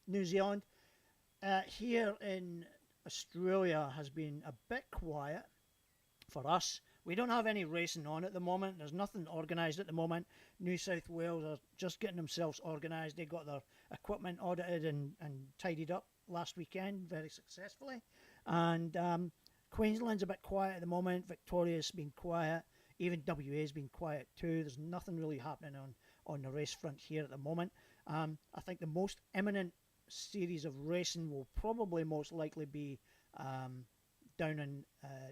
New Zealand. Here in Australia has been a bit quiet for us. We don't have any racing on at the moment. There's nothing organised at the moment. New South Wales are just getting themselves organised. They got their equipment audited and tidied up last weekend very successfully. And Queensland's a bit quiet at the moment. Victoria's been quiet. Even WA's been quiet too. There's nothing really happening on the race front here at the moment. I think the most imminent series of racing will probably most likely be down in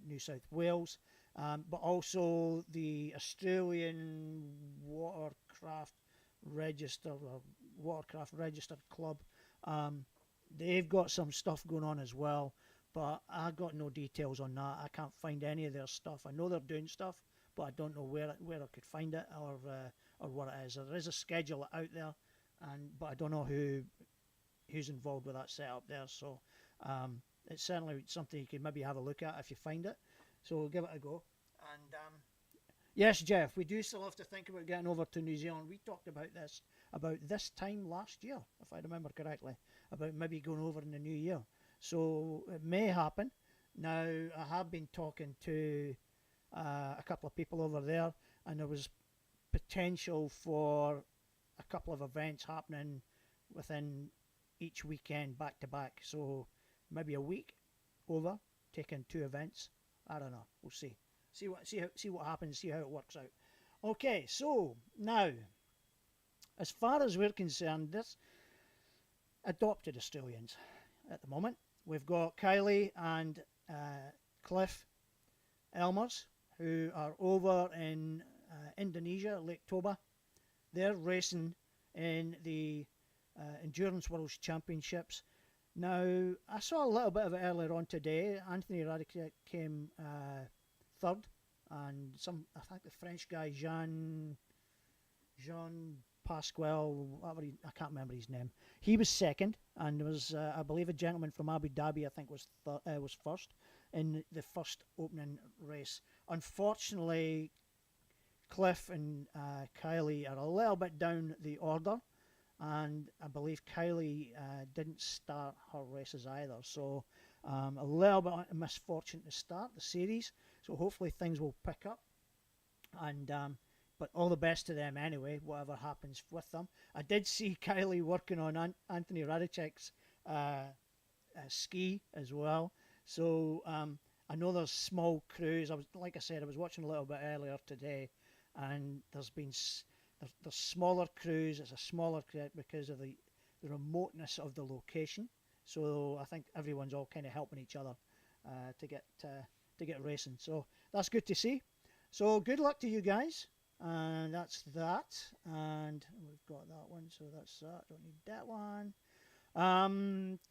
New South Wales, but also the Australian Watercraft Registered Club. They've got some stuff going on as well, but I got no details on that. I can't find any of their stuff. I know they're doing stuff, but I don't know where I could find it or what it is. There is a schedule out there, but I don't know who's involved with that setup there. So it's certainly something you could maybe have a look at if you find it. So we'll give it a go. And yes, Jeff, we do still have to think about getting over to New Zealand. We talked about this time last year, if I remember correctly, about maybe going over in the new year. So it may happen. Now, I have been talking to a couple of people over there, and there was potential for a couple of events happening within each weekend back to back. So maybe a week over, taking 2 events. I don't know. We'll see. See what happens. See how it works out. Okay, so now, as far as we're concerned, this adopted Australians at the moment. We've got Kylie and Cliff Elmers, who are over in Indonesia, Lake Toba. They're racing in the Endurance World Championships. Now, I saw a little bit of it earlier on today. Anthony Radic came 3rd, and I think the French guy Jean Pasquale, whatever I can't remember his name. He was 2nd, and there was I believe a gentleman from Abu Dhabi I think was first in the first opening race. Unfortunately, Cliff and Kylie are a little bit down the order, and I believe Kylie didn't start her races either, so a little bit of misfortune to start the series. So hopefully things will pick up and but all the best to them anyway, whatever happens with them. I did see Kylie working on Anthony Radicek's ski as well. So I know there's small crews. Like I said, I was watching a little bit earlier today, and there's smaller crews. It's a smaller crew because of the remoteness of the location. So I think everyone's all kind of helping each other to get racing. So that's good to see. So good luck to you guys. And that's that. And we've got that one. So that's that. Don't need that one.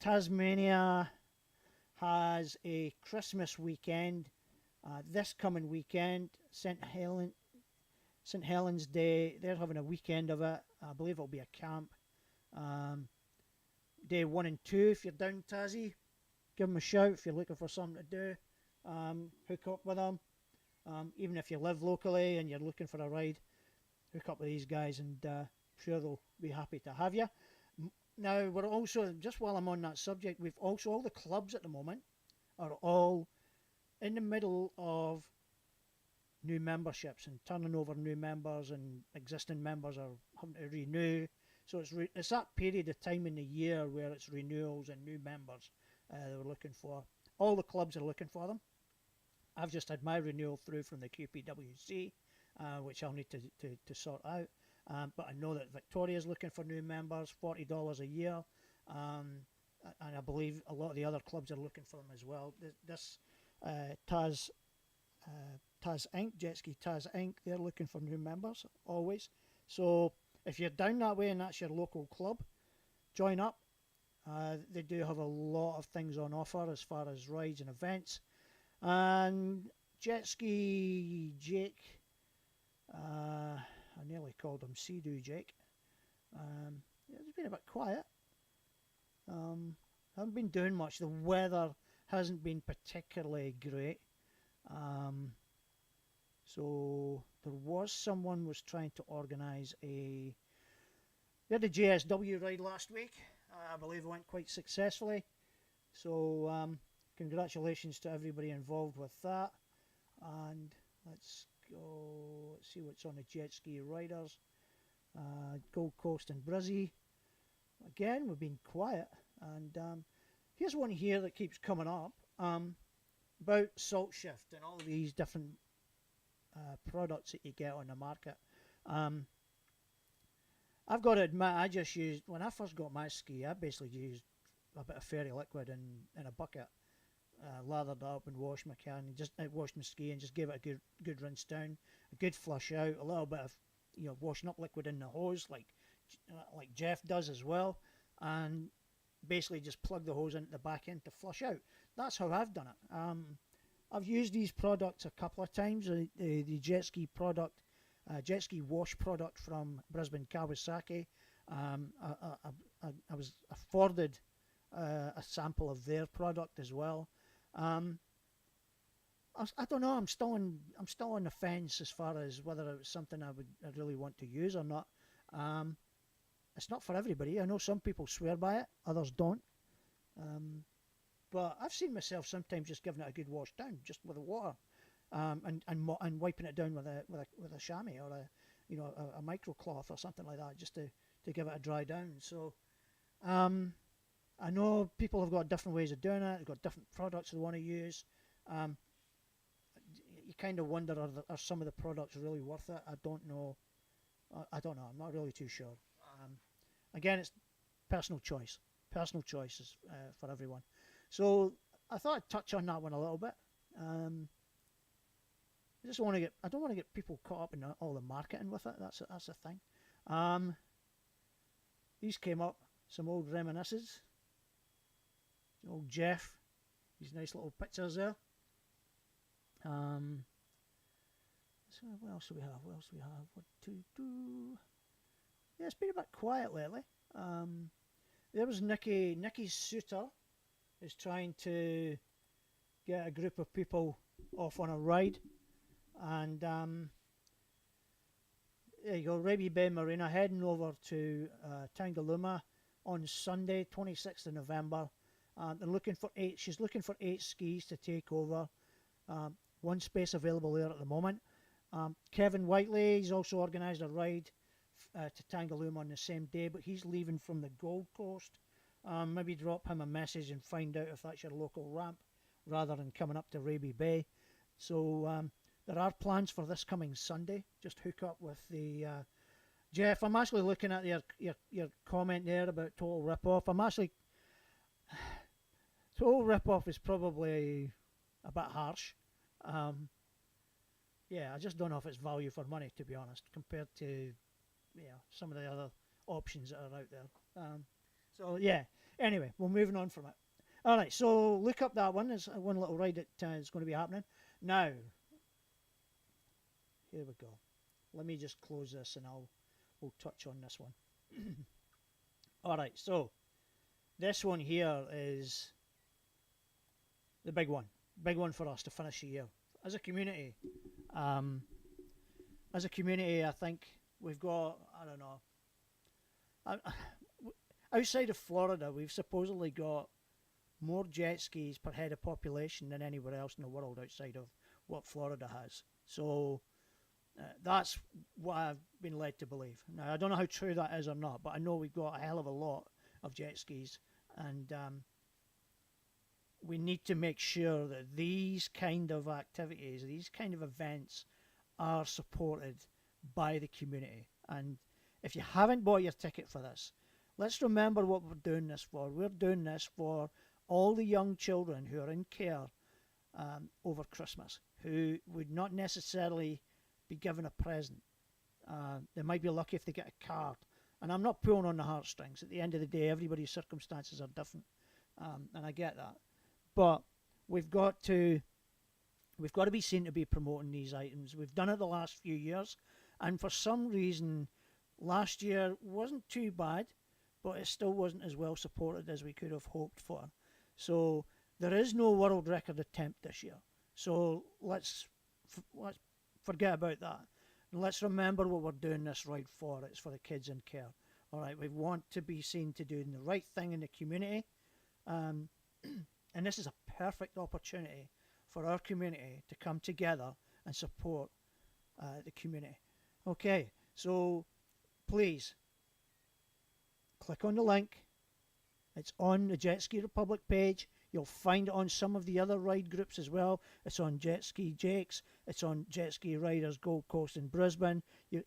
Tasmania has a Christmas weekend this coming weekend. St. Helens Day, they're having a weekend of it. I believe it'll be a camp. Day 1 and 2, if you're down Tassie, give them a shout if you're looking for something to do. Hook up with them. Even if you live locally and you're looking for a ride, hook up with these guys, and sure they'll be happy to have you. Now, we're also, just while I'm on that subject, we've also, all the clubs at the moment are all in the middle of new memberships and turning over new members, and existing members are having to renew. So it's that period of time in the year where it's renewals and new members they were looking for. All the clubs are looking for them. I've just had my renewal through from the QPWC, which I'll need to sort out. But I know that Victoria's looking for new members, $40 a year. And I believe a lot of the other clubs are looking for them as well. This Taz Inc., Jetski Taz Inc., they're looking for new members always. So if you're down that way and that's your local club, join up. They do have a lot of things on offer as far as rides and events. And Jetski Jake, I nearly called him Sea-Doo Jake. It's been a bit quiet. Haven't been doing much. The weather hasn't been particularly great. So there was someone was trying to organise we had a JSW ride last week. I believe it went quite successfully. So congratulations to everybody involved with that. And let's go, let's see what's on the jet ski riders. Gold Coast and Brizzy. Again, we've been quiet. And here's one here that keeps coming up about Salt Shift and all these different products that you get on the market. I've got to admit, I just used, when I first got my ski, I basically used a bit of fairy liquid in a bucket, lathered up and washed my can, and just washed my ski and just gave it a good rinse down, a good flush out, a little bit of washing up liquid in the hose like Jeff does as well, and basically just plug the hose into the back end to flush out. That's how I've done it. I've used these products a couple of times. The Jetski product, Jetski wash product from Brisbane Kawasaki. I was afforded a sample of their product as well. I don't know. I'm still on the fence as far as whether it was something I really want to use or not. It's not for everybody. I know some people swear by it, others don't. But I've seen myself sometimes just giving it a good wash down, just with the water, and wiping it down with a chamois or a microcloth or something like that, just to give it a dry down. So I know people have got different ways of doing it. They've got different products they want to use. You kind of wonder, are some of the products really worth it? I don't know. I'm not really too sure. Again, it's personal choice. Personal choices for everyone. So I thought I'd touch on that one a little bit. I don't want to get people caught up in all the marketing with it. That's the thing. These came up, some old reminiscences. Old Jeff, these nice little pictures there. So what else do we have? What to do? Yeah, it's been a bit quiet lately. There was Nicky's suitor is trying to get a group of people off on a ride, and there you go, Raby Bay Marina, heading over to Tangalooma on Sunday, 26th of November. They're looking for she's looking for 8 skis to take over. One space available there at the moment. Kevin Whiteley, he's also organised a ride to Tangaloom on the same day, but he's leaving from the Gold Coast. Maybe drop him a message and find out if that's your local ramp rather than coming up to Raby Bay. So there are plans for this coming Sunday. Just hook up with the Jeff. I'm actually looking at your comment there about total rip-off. Total rip-off is probably a bit harsh. Yeah, I just don't know if it's value for money, to be honest, compared to some of the other options that are out there. So yeah, anyway, we're moving on from it. All right, so look up that one. There's one little ride that is going to be happening. Now, here we go. Let me just close this and we'll touch on this one. All right, so this one here is the big one. Big one for us to finish the year. As a community, I think we've got, I don't know, outside of Florida, we've supposedly got more jet skis per head of population than anywhere else in the world outside of what Florida has. So that's what I've been led to believe. Now, I don't know how true that is or not, but I know we've got a hell of a lot of jet skis, and we need to make sure that these kind of activities, these kind of events are supported by the community. And if you haven't bought your ticket for this, let's remember what we're doing this for. We're doing this for all the young children who are in care over Christmas, who would not necessarily be given a present. They might be lucky if they get a card. And I'm not pulling on the heartstrings. At the end of the day, everybody's circumstances are different, and I get that. But we've got to be seen to be promoting these items. We've done it the last few years, and for some reason, last year wasn't too bad, but it still wasn't as well supported as we could have hoped for. So there is no world record attempt this year. So let's forget about that. And let's remember what we're doing this ride for. It's for the kids in care. All right, we want to be seen to doing the right thing in the community. And this is a perfect opportunity for our community to come together and support the community. Okay, so please click on the link. It's on the Jetski Republic page. You'll find it on some of the other ride groups as well. It's on Jetski Jakes. It's on Jetski Riders Gold Coast in Brisbane. You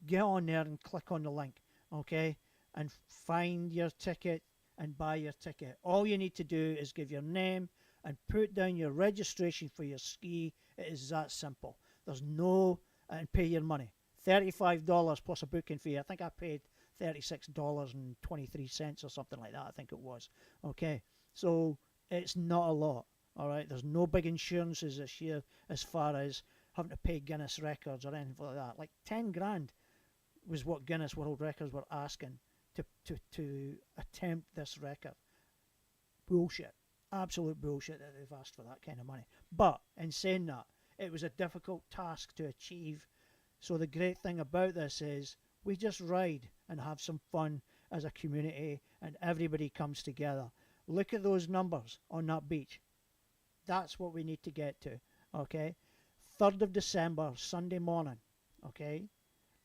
get on there and click on the link, okay? And find your ticket and buy your ticket. All you need to do is give your name and put down your registration for your ski. It is that simple. There's no, and pay your money. $35 plus a booking fee. I think I paid $36.23 or something like that. I think it was. Okay, so it's not a lot. All right, there's no big insurances this year as far as having to pay Guinness records or anything like that. Like 10 grand was what Guinness World Records were asking to attempt this record. Bullshit. Absolute bullshit that they've asked for that kind of money. But in saying that, it was a difficult task to achieve. So the great thing about this is we just ride and have some fun as a community, and everybody comes together. Look at those numbers on that beach. That's what we need to get to. Okay, 3rd of December, Sunday morning. Okay,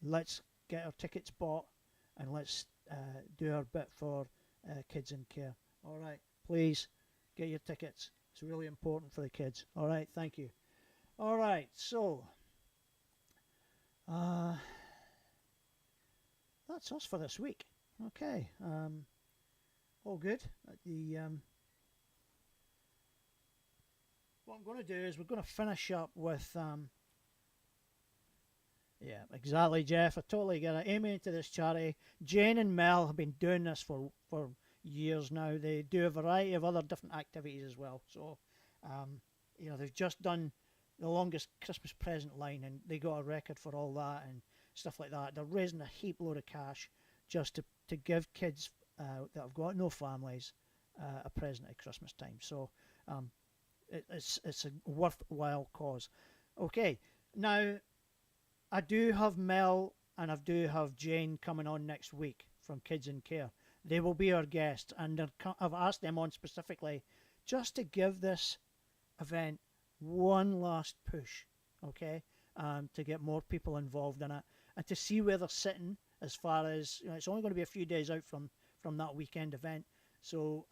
let's get our tickets bought and let's do our bit for kids in care. All right, please get your tickets. It's really important for the kids. All right, thank you. All right, so that's us for this week. Okay, all good. What I'm going to do is we're going to finish up with yeah, exactly, Jeff. I totally get it. Aiming to this charity. Jane and Mel have been doing this for years now. They do a variety of other different activities as well. So, they've just done the longest Christmas present line, and they got a record for all that and stuff like that. They're raising a heap load of cash just to give kids that have got no families a present at Christmas time. So, it's a worthwhile cause. Okay, now I do have Mel and I do have Jane coming on next week from Kids in Care. They will be our guests, and I've asked them on specifically just to give this event one last push, okay? to get more people involved in it and to see where they're sitting as far as, it's only going to be a few days out from that weekend event. So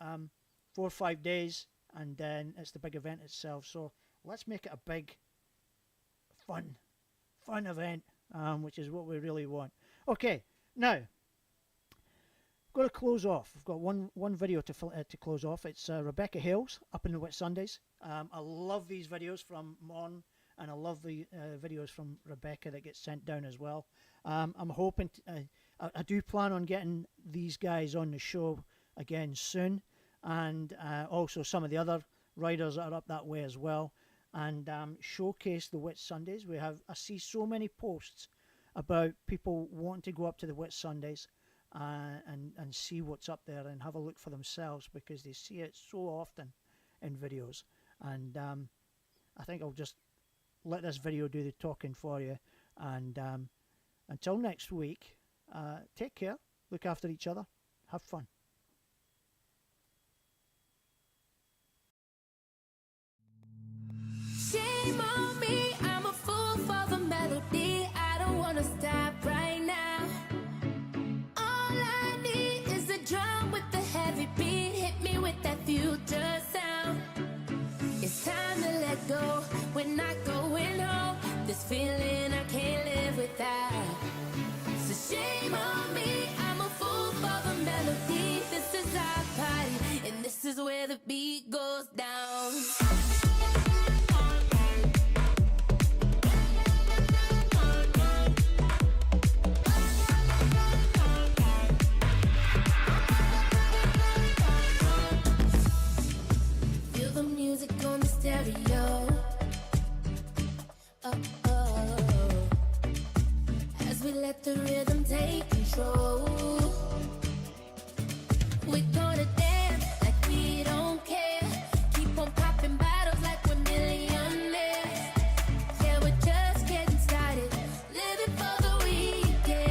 4 or 5 days, and then it's the big event itself. So let's make it a big, fun event, which is what we really want. Okay, now, got to close off. I've got one video to close off. It's Rebecca Hales up in the Whit Sundays. I love these videos from Mon, and I love the videos from Rebecca that get sent down as well. I'm hoping I do plan on getting these guys on the show again soon, and also some of the other riders that are up that way as well, and showcase the Whit Sundays. I see so many posts about people wanting to go up to the Whit Sundays and see what's up there and have a look for themselves, because they see it so often in videos. And I think I'll just let this video do the talking for you. And until next week, take care, look after each other, have fun. Shame on me, I'm a fool for the melody. I don't wanna stop right now. All I need is a drum with the heavy beat. Hit me with that future sound. It's time to let go, we're not going home. This feeling I can't live without. So shame on me, I'm a fool for the melody. This is our party, and this is where the beat goes down. Music on the stereo. Oh, oh. As we let the rhythm take control, we're gonna dance like we don't care. Keep on popping bottles like we're millionaires. Yeah, we're just getting started, living for the weekend.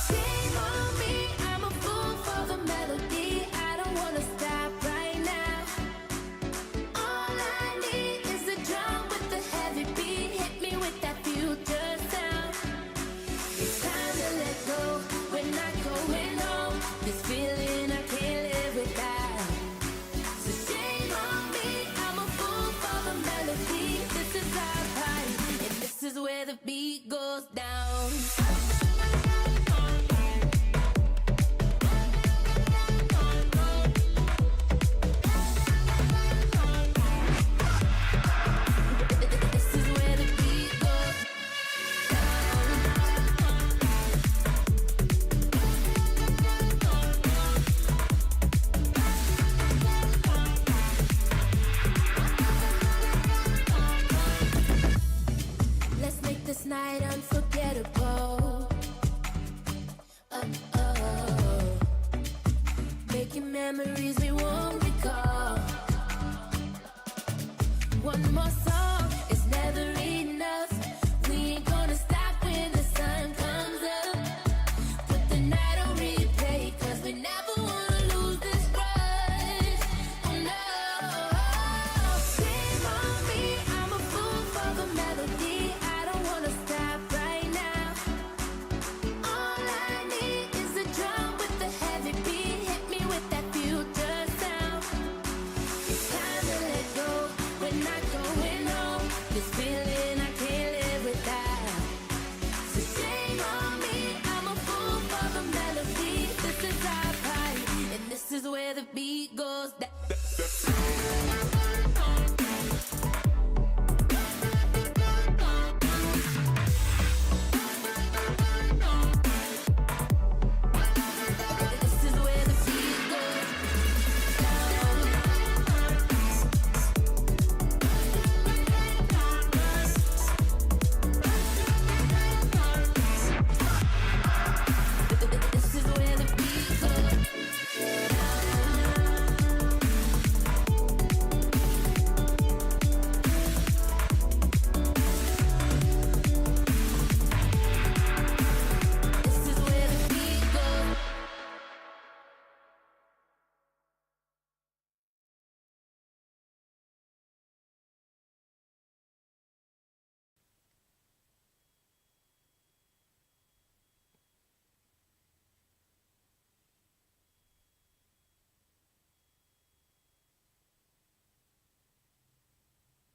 Shame on me, I'm a fool for the melody. I don't wanna stop right now. All I need is a drum with the heavy beat. Hit me with that future sound. It's time to let go, we're not going home. This feeling I can't live without. So shame on me, I'm a fool for the melody. This is our party, and this is where the beat goes down. This night unforgettable. Oh, oh. Making memories we won't recall. One more song is never enough.